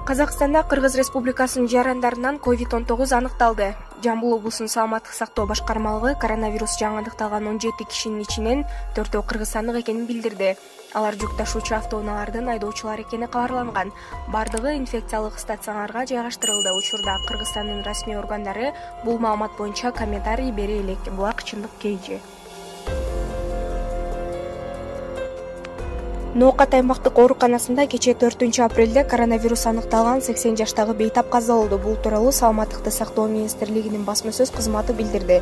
Казакстанда Кыргыз Республикасынын жарандарынан COVID-19 аныкталды. Жамбыл облусунун саламаттык сактоо башкармалыгы коронавирус жаңы аныкталган 17 кишинин ичинен 4-өө кыргызстандык экенин билдирди. Алар жүк ташуучу автоунаалардын айдоочулары экени кабарланган. Бардыгы инфекциялык стационарга жайгаштырылды. Учурда Кыргызстандын расмий органдары бул маалымат боюнча комментарий бере элек. Булак чындык KG. Ноокат аймактык ооруканасында кечээ 4-апрелде коронавирус аныкталган 80 жаштагы бейтап каза болду. Бул тууралуу Саламаттыкты сактоо министрлигинин басма сөз кызматы билдирди.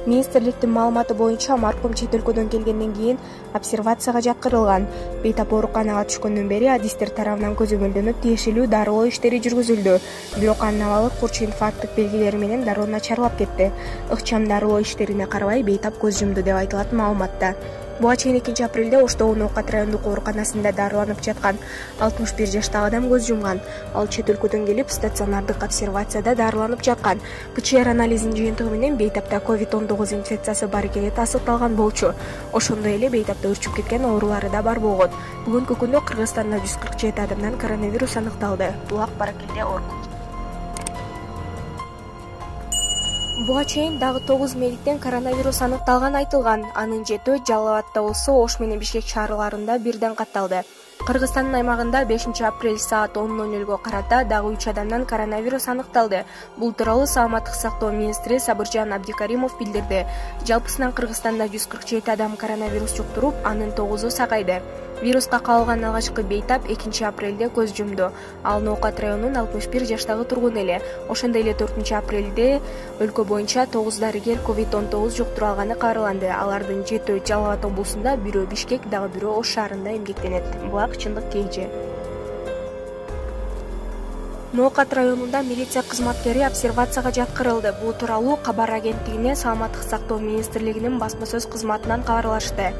Министрликтин маалыматы боюнча маркум чет өлкөдөн келгенден кийин обсервацияга жаткырылган. Бейтап ооруканага түшкөндөн бери адистер тарабынан көзөмөлдөнүп тиешелүү дарылоо иштери жүргүзүлдү. Бирок анын абалы курч инфаркттык белгилери менен дароо начарлап кетти. Ыкчам дарылоо иштерине карабай бейтап көз жумду деп айтылат маалыматта. Буга чейин 2-апрелде Оштогу Ноокат райондук ооруканасында дарыланып жаткан 61 жаштагы адам көз жумган. Ал чет өлкөдөн келип стационардык обсервацияда дарыланып жаткан. ПЧР анализинин жыйынтыгы менен бейтапта COVID-19 инфекциясы бар экени тастыкталган болчу. Ошондой эле бейтапта өрчүп кеткен оорулары да бар болгон. Бүгүнкү күндө Кыргызстанда 147 адамдан коронавирус аныкталды. Булак Баракелде орг. Буга чейин дагы 9 медиктен коронавирус аныкталган айтылган. Анын 7-өө Жалал Абадта болсо, Ош менен Бишкек шаарларында бирден катталды. Кыргызстандын аймагында 5-апрель саат 10:00 карата дагы 3 адамдан коронавирус аныкталды. Бул тууралуу Саламаттык сактоо министри Сабыржан Абдикаримов билдирди. Жалпысынан Кыргызстанда 147 адам коронавирус жуктуруп, анын 9-у сагайды. Вируска кабылган алгачкы бейтап 2-апрелде көз жумду. Ал Ноокат районунун 61 жаштагы тургун эле. Ошондой эле 4-апрелде өлкө боюнча 9 дарыгер COVID-19 жуктуруп алганы кабарланды. Алардын 7-өө Жалал Абад облусунда, бирөө Бишкек, дагы бирөө Ош шаарында эмгектенет. Булак чындык KG. Ноокат районунда милиция кызматкери обсервацияга жаткырылды. Бул тууралуу кабар агенттигине Саламаттык сактоо министрлигинин басма сөз кызматынан кабарлашты.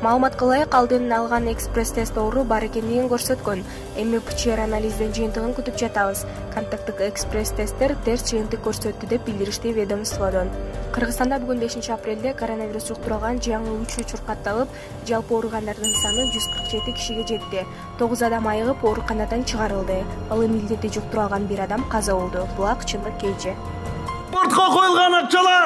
Маалыматка ылайык, алдын алган экспресс-тест оору бар экендигин көрсөткөн. Эми ПЧР анализдин жыйынтыгын күтүп жатабыз. Контакттык экспресс-тесттер терс жыйынтык көрсөттү деп билдиришти ведомстводон. Кыргызстанда бүгүн 5-апрелде коронавирус жуктурулган жаңы 3 учур катталып, жалпы ооругандардын саны 147 кишиге жетти. 9 адам айыгып ооруканадан чыгарылды. Ал эми илдетти жуктуруп алган 1 адам каза болду. Булак чындык KG. Спортко коюлган акчалар